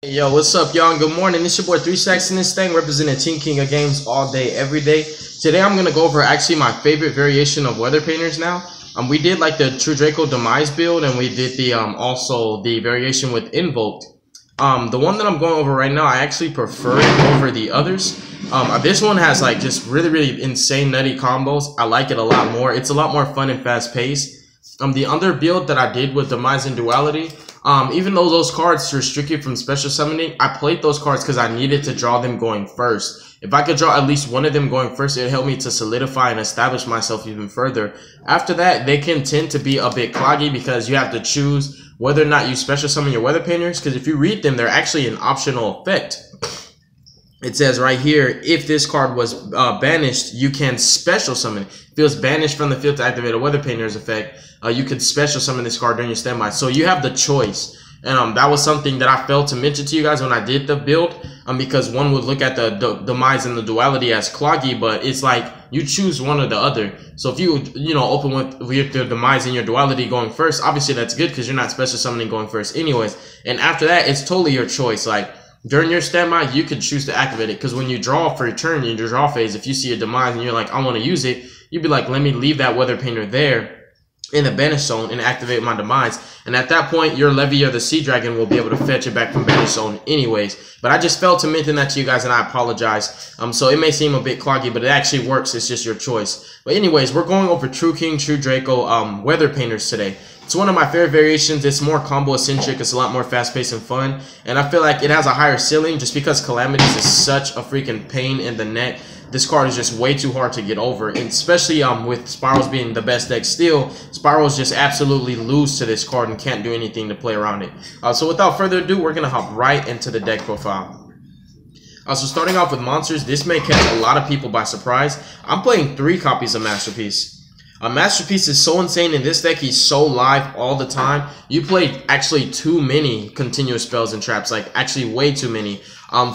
Yo, what's up, y'all? Good morning. It's your boy 3 Stacks in this thing, representing Team King of Games all day, every day. Today, I'm gonna go over actually my favorite variation of weather painters now. We did like the True Draco Demise build, and we did the also the variation with Invoked. The one that I'm going over right now, I actually prefer it over the others. This one has like just really insane nutty combos. I like it a lot more. It's a lot more fun and fast paced. The other build that I did with Demise and Duality, even though those cards restricted from special summoning, I played those cards because I needed to draw them going first. If I could draw at least one of them going first, it helped me to solidify and establish myself even further. After that, they can tend to be a bit cloggy because you have to choose whether or not you special summon your weather painters, because if you read them, they're actually an optional effect. It says right here, if this card was banished, you can special summon it. If it was banished from the field to activate a weather painter's effect, you could special summon this card during your standby. So you have the choice. And that was something that I failed to mention to you guys when I did the build, because one would look at the Demise and the Duality as cloggy, but it's like you choose one or the other. So if you open with your Demise and your Duality going first, obviously that's good because you're not special summoning going first anyways. And after that, it's totally your choice. Like during your standby, you could choose to activate it, because when you draw for your turn in your draw phase, if you see a Demise and you're like, I want to use it, you'd be like, let me leave that weather painter there in the banish zone and activate my Demise, and at that point your Levy or the Sea Dragon will be able to fetch it back from banish zone anyways. But I just failed to mention that to you guys, and I apologize. So it may seem a bit cloggy, but it actually works. It's just your choice. But anyways, we're going over True King, True Draco weather painters today. It's one of my favorite variations. It's more combo centric. It's a lot more fast paced and fun, and I feel like it has a higher ceiling just because Calamities is such a freaking pain in the neck. This card is just way too hard to get over, and especially with Spirals being the best deck still, Spirals just absolutely lose to this card and can't do anything to play around it. So without further ado, we're going to hop right into the deck profile. So starting off with monsters, this may catch a lot of people by surprise. I'm playing 3 copies of Masterpiece. Masterpiece is so insane in this deck. He's so live all the time. You play actually too many continuous spells and traps, like actually way too many,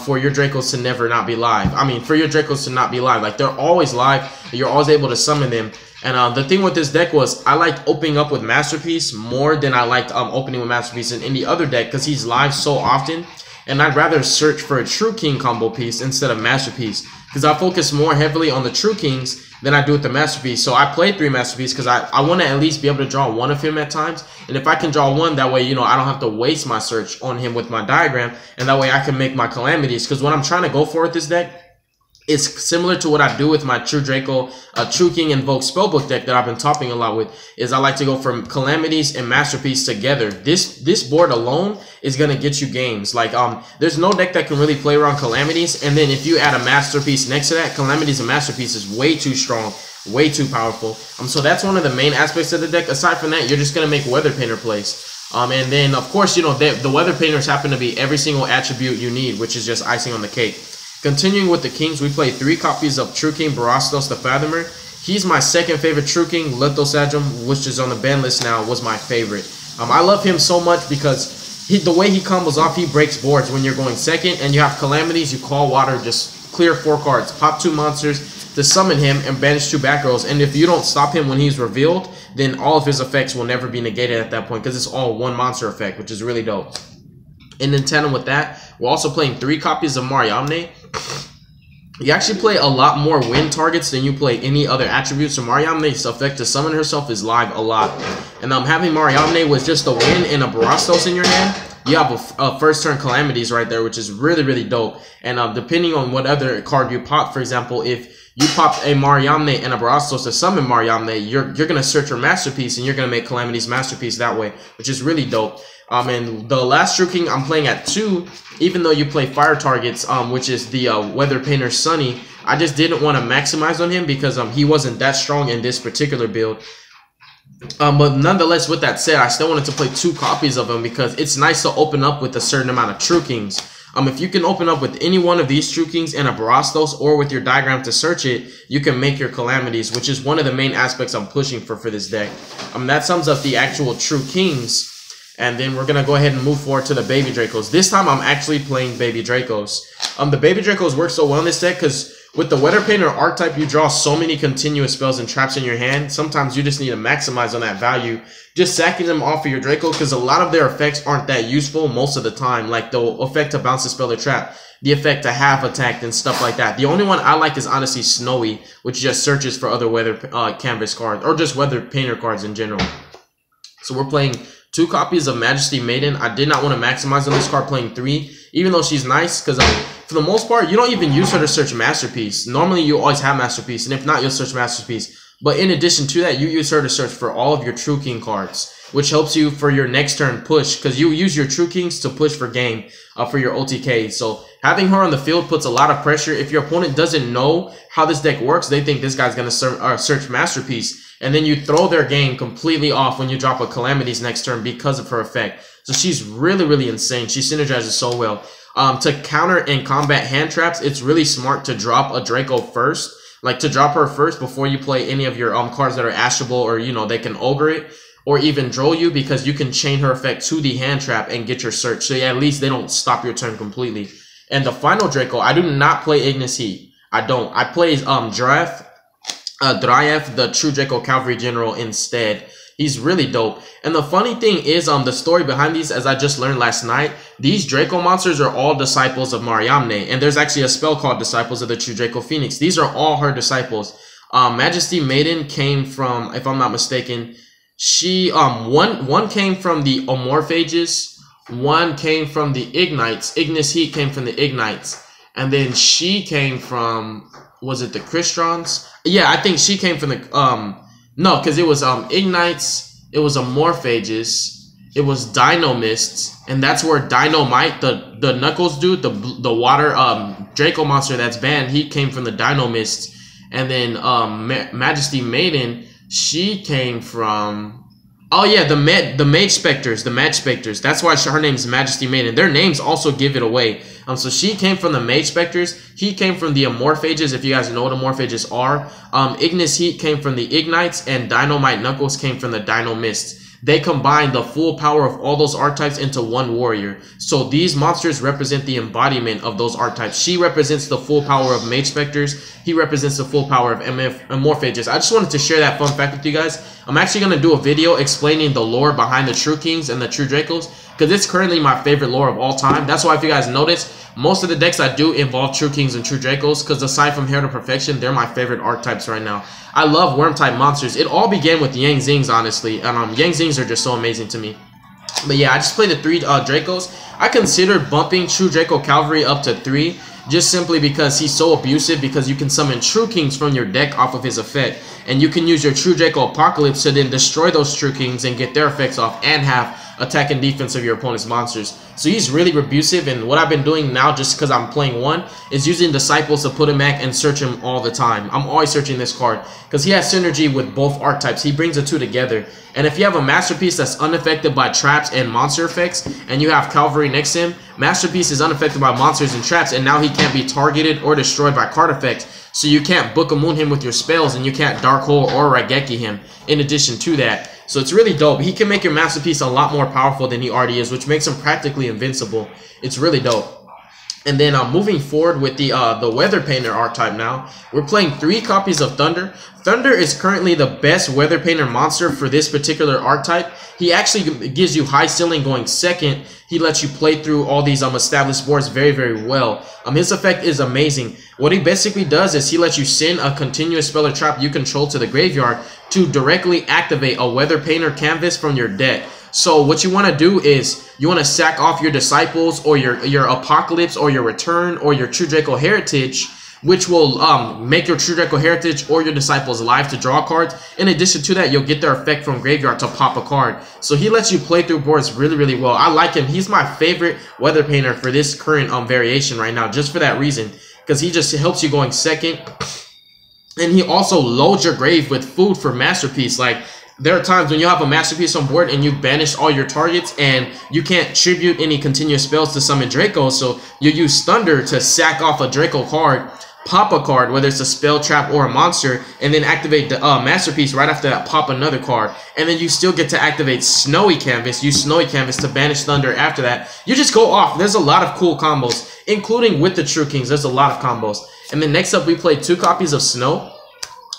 for your Dracos to never not be live. I mean, for your Dracos to not be live. Like, they're always live. You're always able to summon them. And the thing with this deck was I liked opening up with Masterpiece more than I liked opening with Masterpiece in any other deck, because he's live so often. And I'd rather search for a True King combo piece instead of Masterpiece, because I focus more heavily on the True Kings than I do with the Masterpiece. So I played 3 Masterpiece because I want to at least be able to draw one of him at times. And if I can draw one, that way, I don't have to waste my search on him with my diagram. And that way I can make my Calamities. Because what I'm trying to go for with this deck is similar to what I do with my True Draco, True King Invoke Spellbook deck that I've been topping a lot with, is I like to go from Calamities and Masterpiece together. This board alone is going to get you games. Like, there's no deck that can really play around Calamities, and then if you add a Masterpiece next to that, Calamities and Masterpiece is way too strong, way too powerful. So that's one of the main aspects of the deck. Aside from that, you're just going to make Weather Painter plays. And then, of course, the Weather Painters happen to be every single attribute you need, which is just icing on the cake. Continuing with the Kings, we play 3 copies of True King Barastos the Fathomer. He's my second favorite True King. Lithosagem, which is on the ban list now, was my favorite. I love him so much because the way he combos off, he breaks boards when you're going second, and you have Calamities, you call water, just clear 4 cards, pop 2 monsters to summon him and banish 2 back rows. And if you don't stop him when he's revealed, then all of his effects will never be negated at that point, because it's all one monster effect, which is really dope. And in tandem with that, we're also playing 3 copies of Mariamne. You actually play a lot more win targets than you play any other attributes. So Mariamne's effect to summon herself is live a lot. And having Mariamne with just a win and a Barastos in your hand, you have a first turn Calamities right there, which is really dope. And depending on what other card you pop, for example, if you pop a Mariamne and a Barastos to summon Mariamne, you're going to search for Masterpiece, and you're going to make Calamities Masterpiece that way, which is really dope. And the last True King I'm playing at 2, even though you play fire targets, which is the Weather Painter Sunny, I just didn't want to maximize on him because he wasn't that strong in this particular build. But nonetheless, with that said, I still wanted to play 2 copies of him because it's nice to open up with a certain amount of True Kings. If you can open up with any one of these True Kings and a Barastos, or with your diagram to search it, you can make your Calamities, which is one of the main aspects I'm pushing for this deck. That sums up the actual True Kings. And then we're going to go ahead and move forward to the Baby Dracos. This time I'm actually playing Baby Dracos. The Baby Dracos work so well in this deck because With the Weather Painter archetype, you draw so many continuous spells and traps in your hand. Sometimes you just need to maximize on that value. Just sacking them off of your Draco, because a lot of their effects aren't that useful most of the time. Like the effect to bounce a spell or trap, the effect to half attack and stuff like that. The only one I like is honestly Snowy, which just searches for other Weather Canvas cards, or just Weather Painter cards in general. So we're playing 2 copies of Majesty Maiden. I did not want to maximize on this card, playing 3, even though she's nice, because for the most part, you don't even use her to search Masterpiece. Normally, you always have Masterpiece, and if not, you'll search Masterpiece. But in addition to that, you use her to search for all of your True King cards, which helps you for your next turn push, because you use your True Kings to push for game for your OTK. So having her on the field puts a lot of pressure. If your opponent doesn't know how this deck works, they think this guy's going to search Masterpiece. And then you throw their game completely off when you drop a Calamities next turn because of her effect. So she's really, really insane. She synergizes so well. To counter and combat hand traps, it's really smart to drop a Draco first. Like to drop her first before you play any of your cards that are ashable, or you know, they can ogre it or even draw you, because you can chain her effect to the hand trap and get your search. So yeah, at least they don't stop your turn completely. And the final Draco, I do not play Ignis Heat. I don't. I play Draef, the True Draco Cavalry General instead. He's really dope. And the funny thing is, the story behind these, as I just learned last night, these Draco monsters are all disciples of Mariamne. And there's actually a spell called Disciples of the True Draco Phoenix. These are all her disciples. Majesty Maiden came from, if I'm not mistaken, she, one came from the Amorphages, one came from the Ignites. Ignis Heat came from the Ignites. And then she came from, was it the Cristrons? Yeah, I think she came from the, no, because it was Ignites, it was Amorphages, it was Dino Mists, and that's where Dynamite, the Knuckles dude, the water Draco monster that's banned, he came from the Dino Mists. And then Majesty Maiden, she came from, oh yeah, the Mage Spectres, the Mage Spectres. That's why her name's Majesty Maiden. Their names also give it away. So she came from the Mage Spectres. He came from the Amorphages, if you guys know what Amorphages are. Ignis Heat came from the Ignites, and Dynamite Knuckles came from the Dino Mists. They combine the full power of all those archetypes into one warrior. So these monsters represent the embodiment of those archetypes. She represents the full power of Mage Spectres. He represents the full power of Amorphages. I just wanted to share that fun fact with you guys. I'm actually going to do a video explaining the lore behind the True Kings and the True Dracos, because it's currently my favorite lore of all time. That's why, if you guys notice, most of the decks I do involve True Kings and True Dracos, because aside from Hair to Perfection, they're my favorite archetypes right now. I love worm-type monsters. It all began with Yang Zings, honestly. And Yang Zings are just so amazing to me. But yeah, I just played the 3 Dracos. I considered bumping True Draco Cavalry up to 3, just simply because he's so abusive, because you can summon True Kings from your deck off of his effect. And you can use your True Draco Apocalypse to then destroy those True Kings and get their effects off, and have attack and defense of your opponent's monsters. So he's really abusive, and what I've been doing now, just because I'm playing 1, is using Disciples to put him back and search him all the time. I'm always searching this card, because he has synergy with both archetypes. He brings the 2 together. And if you have a Masterpiece that's unaffected by traps and monster effects, and you have Cavalry next to him, Masterpiece is unaffected by monsters and traps, and now he can't be targeted or destroyed by card effects. So you can't Book of Moon him with your spells, and you can't Dark Hole or Raigeki him in addition to that. So it's really dope. He can make your Masterpiece a lot more powerful than he already is, which makes him practically invincible. It's really dope. And then moving forward with the Weather Painter archetype now, we're playing 3 copies of Thunder. Thunder is currently the best Weather Painter monster for this particular archetype. He actually gives you high ceiling going second. He lets you play through all these established boards very, very well. His effect is amazing. What he basically does is he lets you send a continuous spell or trap you control to the graveyard to directly activate a Weather Painter canvas from your deck. So what you want to do is you want to sack off your Disciples, or your Apocalypse, or your Return, or your True Draco Heritage, which will make your True Draco Heritage or your Disciples live to draw cards. In addition to that, you'll get their effect from graveyard to pop a card. So he lets you play through boards really, really well. I like him. He's my favorite Weather Painter for this current variation right now, just for that reason, because he just helps you going second. And he also loads your grave with food for Masterpiece. Like, there are times when you have a Masterpiece on board and you banish all your targets and you can't tribute any continuous spells to summon Draco, so you use Thunder to sack off a Draco card, pop a card, whether it's a spell, trap, or a monster, and then activate the Masterpiece right after that, pop another card. And then you still get to activate Snowy Canvas, use Snowy Canvas to banish Thunder after that. You just go off. There's a lot of cool combos. including with the True Kings. There's a lot of combos. And then next up, we play 2 copies of Snow.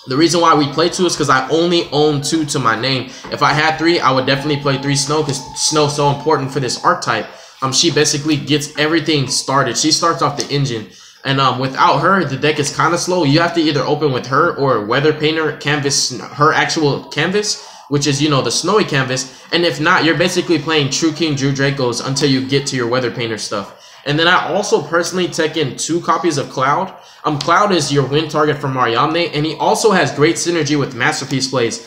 The reason why we play 2 is because I only own 2 to my name. If I had 3, I would definitely play 3 Snow, because Snow's so important for this archetype. She basically gets everything started. She starts off the engine. And without her, the deck is kind of slow. You have to either open with her or Weather Painter canvas, her actual canvas, which is, you know, the snowy canvas. And if not, you're basically playing True King, True Dracos until you get to your Weather Painter stuff. And then I also personally take in 2 copies of Cloud. Cloud is your win target from Mariamne, and he also has great synergy with Masterpiece plays.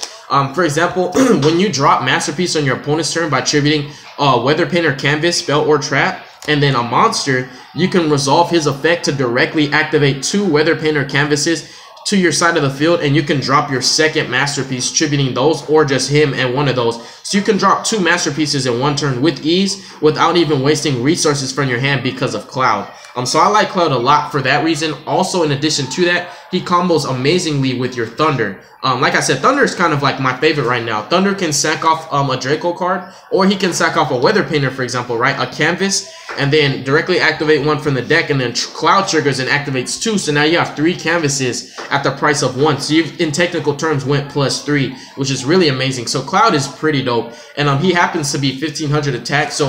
For example, when you drop Masterpiece on your opponent's turn by tributing Weather Painter canvas, spell, or trap, and then a monster, you can resolve his effect to directly activate 2 Weather Painter canvases to your side of the field, and you can drop your second Masterpiece tributing those, or just him and one of those. So you can drop 2 Masterpieces in one turn with ease without even wasting resources from your hand because of Cloud. So I like Cloud a lot for that reason. Also, in addition to that, he combos amazingly with your Thunder. Like I said, Thunder is kind of like my favorite right now. Thunder can sack off a Draco card, or he can sack off a Weather Painter, for example, right? A canvas, and then directly activate 1 from the deck, and then Cloud triggers and activates 2. So now you have 3 canvases at the price of 1. So you've, in technical terms, went +3, which is really amazing. So Cloud is pretty dope, and he happens to be 1500 attack. So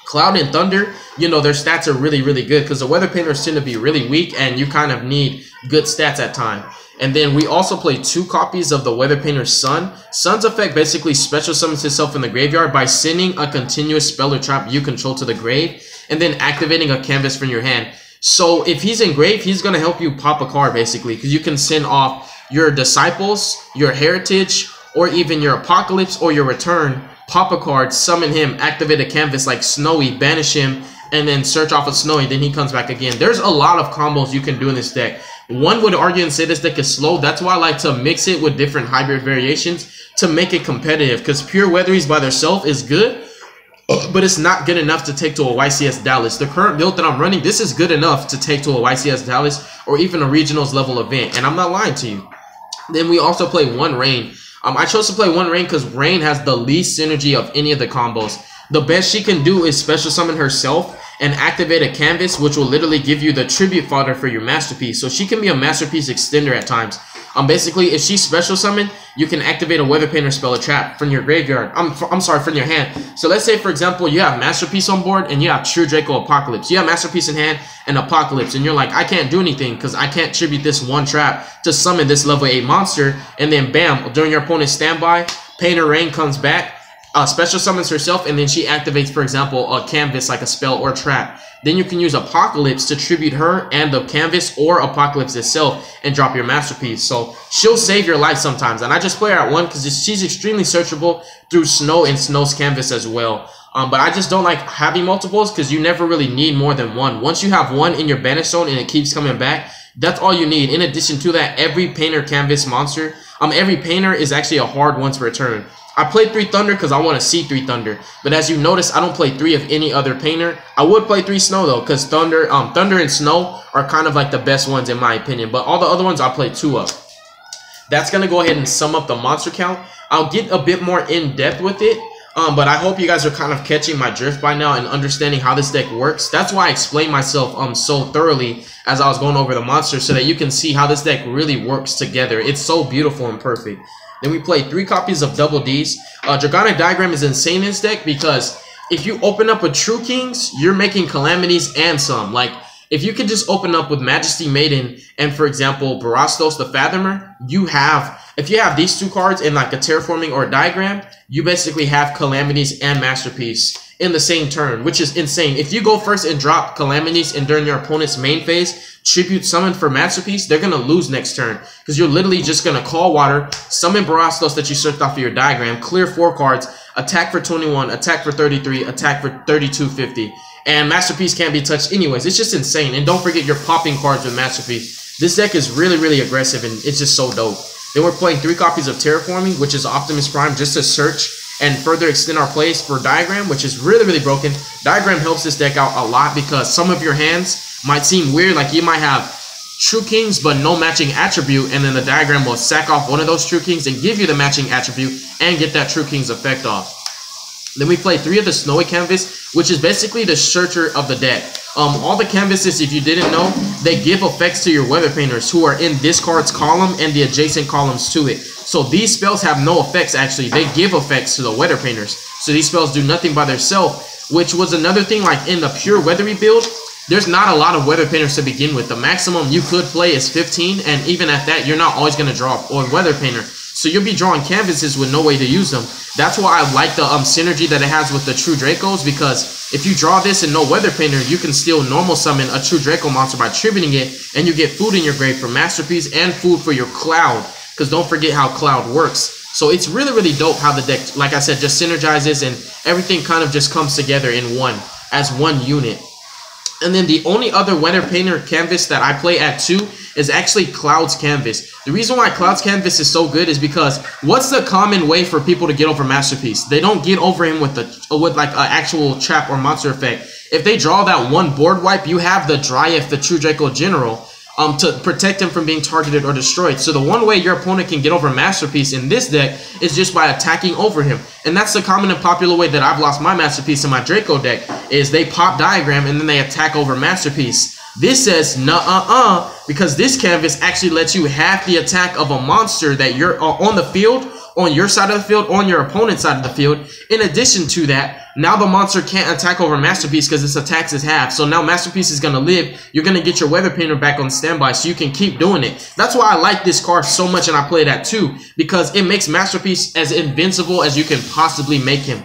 Cloud and Thunder, you know, their stats are really, really good, because the Weather Painters tend to be really weak, and you kind of need good stats at time. And then we also play 2 copies of the Weather Painter Sun. Sun's effect basically special summons itself in the graveyard by sending a continuous spell or trap you control to the grave, and then activating a canvas from your hand. So if he's in grave, he's going to help you pop a card, basically, because you can send off your Disciples, your Heritage, or even your Apocalypse or your Return, pop a card, summon him, activate a canvas like Snowy, banish him, and then search off of Snowy, then he comes back again. There's a lot of combos you can do in this deck. One would argue and say this deck is slow. That's why I like to mix it with different hybrid variations to make it competitive, because pure Weatheries by themselves is good, but it's not good enough to take to a YCS Dallas. The current build that I'm running, this is good enough to take to a YCS Dallas or even a regionals level event, and I'm not lying to you. Then we also play 1 Rain. I chose to play 1 Rain because Rain has the least synergy of any of the combos. The best she can do is special summon herself and activate a canvas, which will literally give you the tribute fodder for your Masterpiece. So she can be a Masterpiece extender at times. Basically, if she's special summoned, you can activate a Weather Painter spell or trap from your graveyard. I'm sorry, from your hand. So let's say, for example, you have Masterpiece on board and you have True Draco Apocalypse. You have Masterpiece in hand and Apocalypse, and you're like, I can't do anything because I can't tribute this 1 trap to summon this level 8 monster. And then bam, during your opponent's standby, Painter Rain comes back, special summons herself, and then she activates, for example, a canvas like a spell or trap. Then you can use Apocalypse to tribute her and the canvas or Apocalypse itself and drop your Masterpiece. So she'll save your life sometimes. And I just play her at 1 because she's extremely searchable through Snow and Snow's canvas as well. But I just don't like having multiples because you never really need more than 1. Once you have 1 in your banish zone and it keeps coming back, that's all you need. In addition to that, every Painter canvas monster, every Painter is actually a hard once per turn. I played 3 Thunder because I want to see 3 Thunder. But as you notice, I don't play 3 of any other Painter. I would play 3 Snow though, because Thunder and Snow are kind of like the best ones in my opinion. But all the other ones I play 2 of. That's going to go ahead and sum up the monster count. I'll get a bit more in depth with it. But I hope you guys are kind of catching my drift by now and understanding how this deck works. That's why I explained myself so thoroughly as I was going over the monsters, so that you can see how this deck really works together. It's so beautiful and perfect. Then we play 3 copies of Double D's. Dragonic Diagram is insane in this deck because if you open up with True Kings, you're making Calamities and some. Like, if you could just open up with Majesty Maiden and, for example, Barastos the Fathomer, if you have these 2 cards in like a Terraforming or a Diagram, you basically have Calamities and Masterpiece in the same turn, which is insane. If you go first and drop Calamities and during your opponent's main phase, tribute summon for Masterpiece, they're going to lose next turn because you're literally just going to call water, summon Barastos that you searched off of your Diagram, clear 4 cards, attack for 21, attack for 33, attack for 3250. And Masterpiece can't be touched anyways. It's just insane. And don't forget you're popping cards with Masterpiece. This deck is really, really aggressive and it's just so dope. Then we're playing 3 copies of Terraforming, which is Optimus Prime, just to search and further extend our plays for Diagram, which is really, really broken. Diagram helps this deck out a lot because some of your hands might seem weird, like you might have True Kings but no matching attribute, and then the Diagram will sack off one of those True Kings and give you the matching attribute and get that True Kings effect off. Then we play 3 of the Snowy Canvas, which is basically the searcher of the deck. All the canvases, if you didn't know, they give effects to your weather painters who are in this card's column and the adjacent columns to it. So these spells have no effects actually. They give effects to the weather painters. So these spells do nothing by themselves, which was another thing. Like in the pure weathery build, there's not a lot of weather painters to begin with. The maximum you could play is 15, and even at that, you're not always going to draw a weather painter. So you'll be drawing canvases with no way to use them. That's why I like the synergy that it has with the True Dracos, because if you draw this and no weather painter, you can still normal summon a True Draco monster by tributing it, and you get food in your grave for Masterpiece and food for your Cloud, because don't forget how Cloud works. So it's really, really dope how the deck, like I said, just synergizes and everything kind of just comes together in one, as one unit. And then the only other weather painter canvas that I play at 2 is actually Cloud's canvas. The reason why Cloud's canvas is so good is because what's the common way for people to get over Masterpiece? They don't get over him with like an actual trap or monster effect. If they draw that one board wipe, you have the Dryad, the True Draco General, to protect him from being targeted or destroyed. So the one way your opponent can get over Masterpiece in this deck is just by attacking over him. And that's the common and popular way that I've lost my Masterpiece in my Draco deck, is they pop Diagram and then they attack over Masterpiece. This says nuh-uh-uh, because this canvas actually lets you half the attack of a monster that you're on the field, on your side of the field, on your opponent's side of the field. In addition to that, now the monster can't attack over Masterpiece because its attacks is half. So now Masterpiece is going to live. You're going to get your weather painter back on standby so you can keep doing it. That's why I like this card so much and I play that too, because it makes Masterpiece as invincible as you can possibly make him.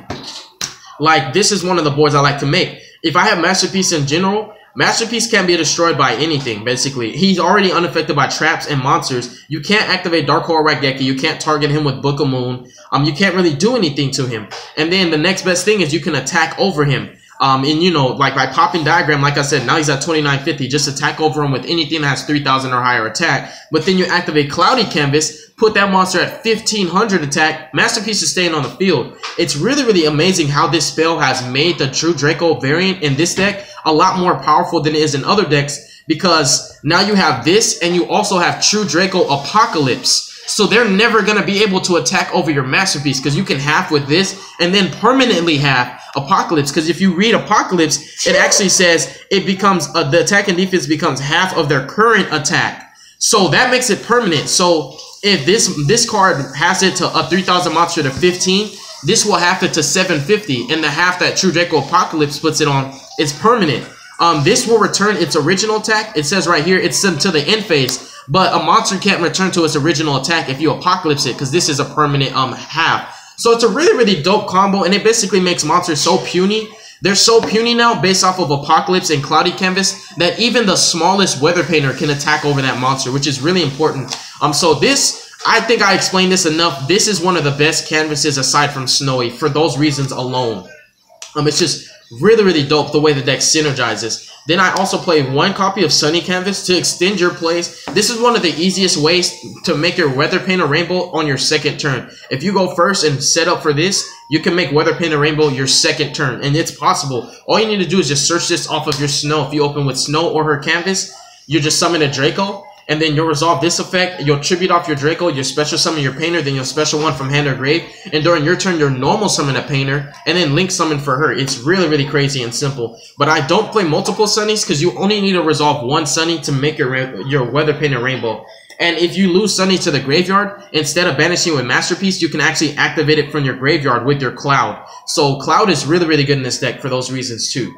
Like, this is one of the boards I like to make. If I have Masterpiece in general, Masterpiece can't be destroyed by anything, basically. He's already unaffected by traps and monsters. You can't activate Dark Hole Raigeki. You can't target him with Book of Moon. You can't really do anything to him. And then the next best thing is you can attack over him. And you know, like by popping Diagram, like I said, now he's at 2950. Just attack over him with anything that has 3000 or higher attack. But then you activate Cloudy Canvas, put that monster at 1500 attack. Masterpiece is staying on the field. It's really, really amazing how this spell has made the True Draco variant in this deck a lot more powerful than it is in other decks, because now you have this and you also have True Draco Apocalypse. So they're never going to be able to attack over your Masterpiece, because you can half with this and then permanently half Apocalypse. Because if you read Apocalypse, it actually says it becomes the attack and defense becomes half of their current attack. So that makes it permanent. So if this card has it to a 3000 monster to 15, this will half it to 750, and the half that True Draco Apocalypse puts it on is permanent. This will return its original attack. It says right here it's until the end phase, but a monster can't return to its original attack if you Apocalypse it, because this is a permanent half. So it's a really, really dope combo, and it basically makes monsters so puny. They're so puny now based off of Apocalypse and Cloudy Canvas that even the smallest weather painter can attack over that monster, which is really important. So this, I think I explained this enough. This is one of the best canvases aside from Snowy for those reasons alone. It's just really, really dope the way the deck synergizes. Then I also play one copy of Sunny Canvas to extend your plays. This is one of the easiest ways to make your Weather Painter Rainbow on your second turn. If you go first and set up for this, you can make Weather Painter Rainbow your second turn, and it's possible. All you need to do is just search this off of your Snow. If you open with Snow or her canvas, you just summon a Draco, and then you'll resolve this effect. You'll tribute off your Draco, you'll special summon your painter, then you'll special one from hand or grave, and during your turn, you'll normal summon a painter, and then link summon for her. It's really, really crazy and simple. But I don't play multiple Sunnies, because you only need to resolve one Sunny to make your Weather Painter Rainbow. And if you lose Sunny to the graveyard, instead of banishing with Masterpiece, you can actually activate it from your graveyard with your Cloud. So Cloud is really, really good in this deck for those reasons too.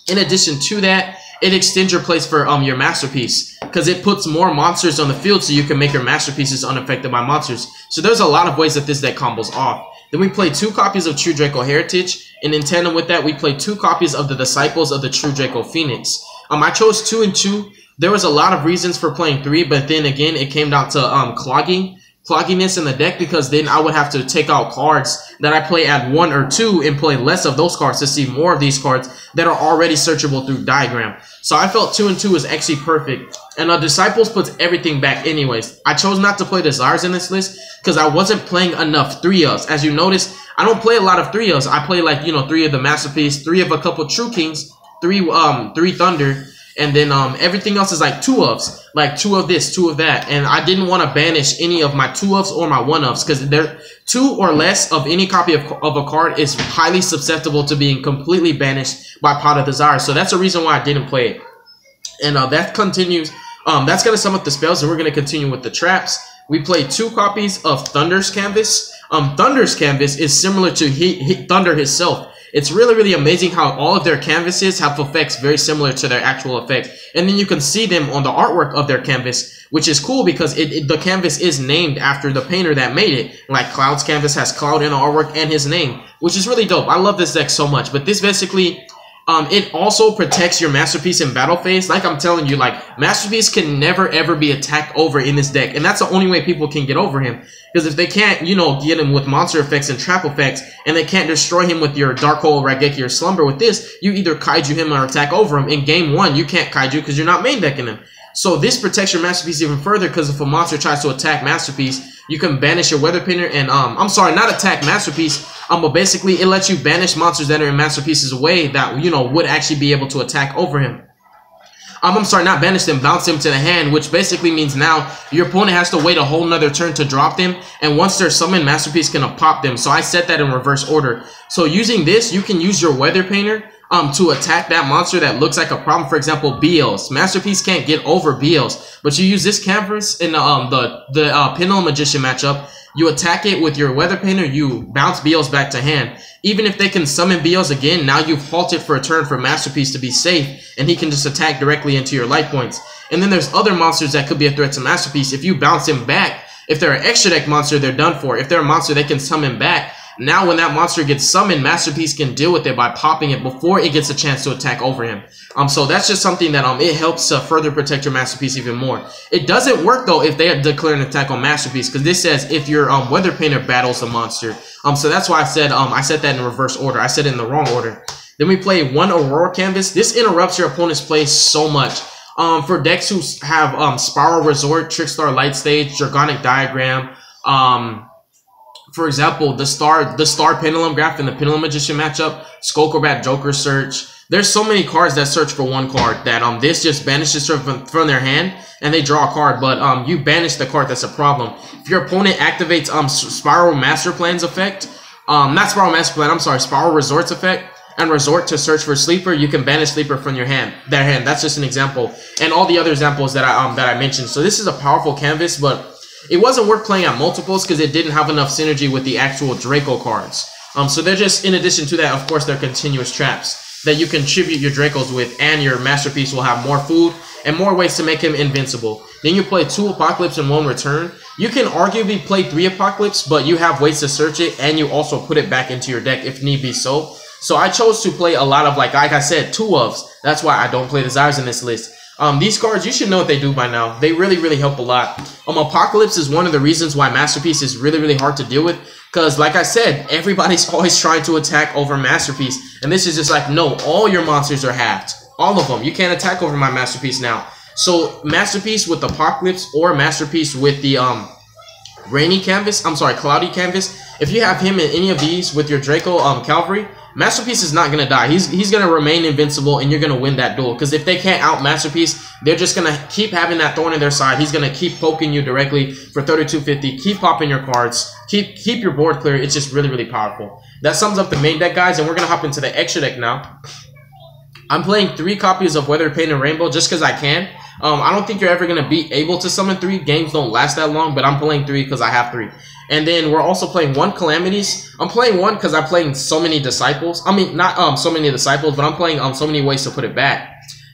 In addition to that, it extends your place for your Masterpiece, because it puts more monsters on the field so you can make your Masterpieces unaffected by monsters. So there's a lot of ways that this deck combos off. Then we play 2 copies of True Draco Heritage, and in tandem with that, we play 2 copies of the Disciples of the True Draco Phoenix. I chose 2 and 2. There was a lot of reasons for playing 3, but then again, it came down to clogginess in the deck, because then I would have to take out cards that I play at 1 or 2 and play less of those cards to see more of these cards that are already searchable through Diagram. So I felt 2 and 2 was actually perfect. And Disciples puts everything back anyways. I chose not to play Desires in this list because I wasn't playing enough 3-ofs. As you notice, I don't play a lot of 3-ofs. I play, like, you know, 3 of the Masterpiece, 3 of a couple True Kings, 3 Thunder, and then everything else is like 2-ofs, like 2 of this, 2 of that, and I didn't want to banish any of my 2-ofs or my 1-ofs because they're 2 or less of any copy of a card is highly susceptible to being completely banished by Pot of Desire. So that's the reason why I didn't play it. And that continues. That's gonna sum up the spells, and we're gonna continue with the traps. We play 2 copies of Thunder's Canvas. Thunder's Canvas is similar to Thunder himself. It's really, really amazing how all of their canvases have effects very similar to their actual effects. And then you can see them on the artwork of their canvas, which is cool because the canvas is named after the painter that made it. Like Cloud's canvas has Cloud in the artwork and his name, which is really dope. I love this deck so much. But this basically, it also protects your Masterpiece in battle phase. Like I'm telling you, like Masterpiece can never ever be attacked over in this deck, and that's the only way people can get over him. Because if they can't, you know, get him with monster effects and trap effects, and they can't destroy him with your Dark Hole, Raigeki, or Slumber with this, you either kaiju him or attack over him. In game 1, you can't kaiju because you're not main decking him. So this protects your Masterpiece even further because if a monster tries to attack Masterpiece, you can banish your Weather Painter and, I'm sorry, not attack Masterpiece, but basically it lets you banish monsters that are in Masterpiece's way that, you know, would actually be able to attack over him. I'm sorry, not banish them, bounce them to the hand, which basically means now your opponent has to wait a whole nother turn to drop them, and once they're summoned, Masterpiece can pop them. So I set that in reverse order. So using this, you can use your Weather Painter to attack that monster that looks like a problem. For example, BLs. Masterpiece can't get over BLs, but you use this canvas in the Pendulum Magician matchup. You attack it with your Weather Painter, you bounce BLs back to hand. Even if they can summon BLs again, now you've halted for a turn for Masterpiece to be safe, and he can just attack directly into your life points. And then there's other monsters that could be a threat to Masterpiece. If you bounce him back, if they're an extra deck monster, they're done for. If they're a monster they can summon back, now when that monster gets summoned, Masterpiece can deal with it by popping it before it gets a chance to attack over him. So that's just something that it helps further protect your Masterpiece even more. It doesn't work though if they declare an attack on Masterpiece, because this says if your Weather Painter battles a monster. So that's why I said I set that in reverse order. I said it in the wrong order. Then we play 1 Aurora Canvas. This interrupts your opponent's play so much. For decks who have Spiral Resort, Trickstar Light Stage, Dragonic Diagram, for example, the Star Pendulum Graph in the Pendulum Magician matchup, Skullcrobat Joker Search. There's so many cards that search for 1 card that this just banishes from their hand and they draw a card, but you banish the card that's a problem. If your opponent activates Spiral Master Plan's effect, not Spiral Master Plan, I'm sorry, Spiral Resort's effect, and resort to search for Sleeper, you can banish Sleeper from their hand. That's just an example, and all the other examples that I mentioned. So this is a powerful canvas, but it wasn't worth playing at multiples because it didn't have enough synergy with the actual Draco cards. So they're just, in addition to that, of course, they're continuous traps that you can tribute your Dracos with, and your Masterpiece will have more food and more ways to make him invincible. Then you play 2 Apocalypse and 1 Return. You can arguably play 3 Apocalypse, but you have ways to search it, and you also put it back into your deck if need be so. So I chose to play a lot of, like I said, 2-ofs. That's why I don't play Desires in this list. These cards, you should know what they do by now. They really, really help a lot. Apocalypse is one of the reasons why Masterpiece is really, really hard to deal with. Because, like I said, everybody's always trying to attack over Masterpiece. And this is just like, no, all your monsters are halved. All of them. You can't attack over my Masterpiece now. So, Masterpiece with Apocalypse or Masterpiece with the Cloudy Canvas. If you have him in any of these with your Draco Cavalry, Masterpiece is not going to die. He's going to remain invincible, and you're going to win that duel. Because if they can't out Masterpiece, they're just going to keep having that thorn in their side. He's going to keep poking you directly for 3250. Keep popping your cards. Keep your board clear. It's just really, really powerful. That sums up the main deck, guys, and we're going to hop into the extra deck now. I'm playing 3 copies of Weather Painted Rainbow just because I can. I don't think you're ever going to be able to summon 3. Games don't last that long, but I'm playing 3 because I have 3. And then we're also playing 1 Calamities. I'm playing 1 because I'm playing so many Disciples. I mean, not so many Disciples, but I'm playing so many ways to put it back.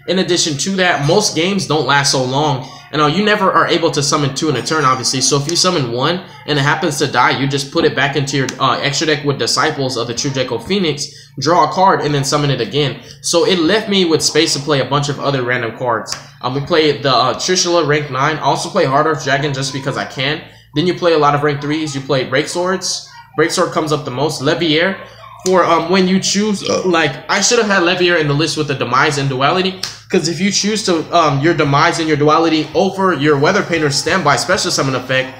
In addition to that, most games don't last so long. And you never are able to summon 2 in a turn, obviously. So if you summon 1 and it happens to die, you just put it back into your extra deck with Disciples of the True Draco Phoenix, draw a card, and then summon it again. So it left me with space to play a bunch of other random cards. We play the Trishula rank 9. I also play Hard Earth Dragon just because I can. Then you play a lot of rank 3s. You play Break Swords. Break Sword comes up the most. Levier. For when you choose, like, I should have had Levier in the list with the Demise and Duality. Because if you choose to your Demise and your Duality over your Weather Painter's Standby Special Summon effect,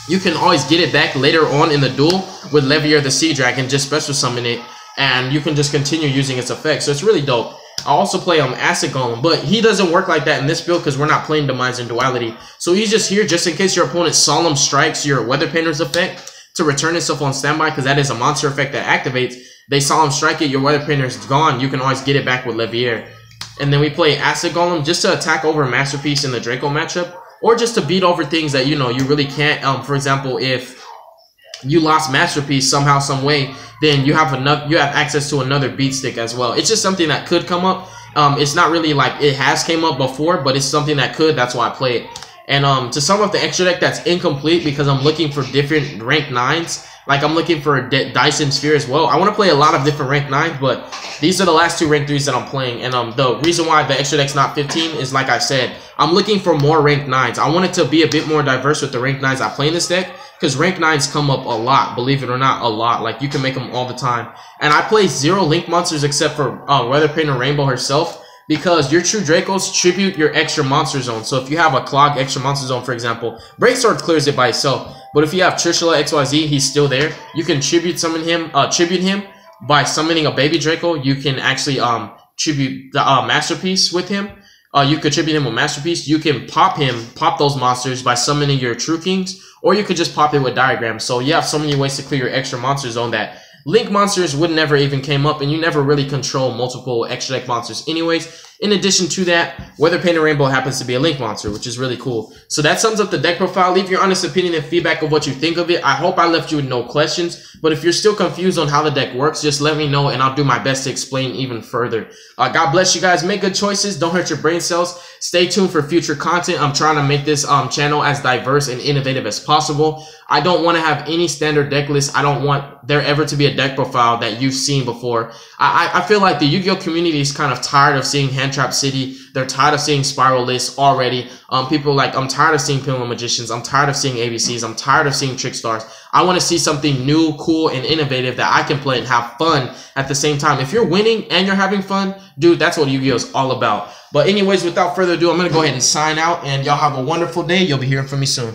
you can always get it back later on in the duel with Levier the Sea Dragon. Just Special Summon it, and you can just continue using its effect. So it's really dope. I also play Acid Golem, but he doesn't work like that in this build because we're not playing Demise and Duality. So he's just here just in case your opponent Solemn strikes your Weather Painter's effect to return itself on standby, because that is a monster effect that activates. They Solemn strike it, your Weather Painter's gone, you can always get it back with Levier. And then we play Acid Golem just to attack over Masterpiece in the Draco matchup, or just to beat over things that, you know, you really can't. For example, if you lost Masterpiece somehow, some way, then you have access to another beat stick as well. It's just something that could come up. It's not really like it has came up before, but it's something that could. That's why I play it. And to sum up the extra deck that's incomplete, because I'm looking for different rank 9s. Like, I'm looking for a Dyson Sphere as well. I want to play a lot of different rank 9s, but these are the last 2 rank 3s that I'm playing. And the reason why the extra deck's not 15 is, like I said, I'm looking for more rank 9s. I want it to be a bit more diverse with the rank 9s I play in this deck, because rank 9s come up a lot, believe it or not, a lot. Like, you can make them all the time. And I play 0 Link monsters except for Weather Painter Rainbow herself, because your True Dracos tribute your extra monster zone. So if you have a clogged extra monster zone, for example, Breaksword clears it by itself. But if you have Trishula XYZ, he's still there. You can tribute him by summoning a baby Draco. You can actually tribute the Masterpiece with him. You could tribute him with Masterpiece. You can pop those monsters by summoning your True Kings, or you could just pop it with Diagram. So you have so many ways to clear your extra monster zone that Link monsters would never even came up, and you never really control multiple extra deck monsters anyways. In addition to that, Weather Painter Rainbow happens to be a Link monster, which is really cool. So that sums up the deck profile. Leave your honest opinion and feedback of what you think of it. I hope I left you with no questions, but if you're still confused on how the deck works, just let me know and I'll do my best to explain even further. God bless you guys. Make good choices. Don't hurt your brain cells. Stay tuned for future content. I'm trying to make this channel as diverse and innovative as possible. I don't want to have any standard deck list. I don't want there ever to be a deck profile that you've seen before. I feel like the Yu-Gi-Oh community is kind of tired of seeing Hand Trap City. They're tired of seeing Spiral lists already. People like, I'm tired of seeing Pinwheel Magicians. I'm tired of seeing ABCs. I'm tired of seeing Trick Stars. I want to see something new, cool, and innovative that I can play and have fun at the same time. If you're winning and you're having fun, dude, that's what Yu-Gi-Oh is all about. But anyways, without further ado, I'm going to go ahead and sign out, and y'all have a wonderful day. You'll be hearing from me soon.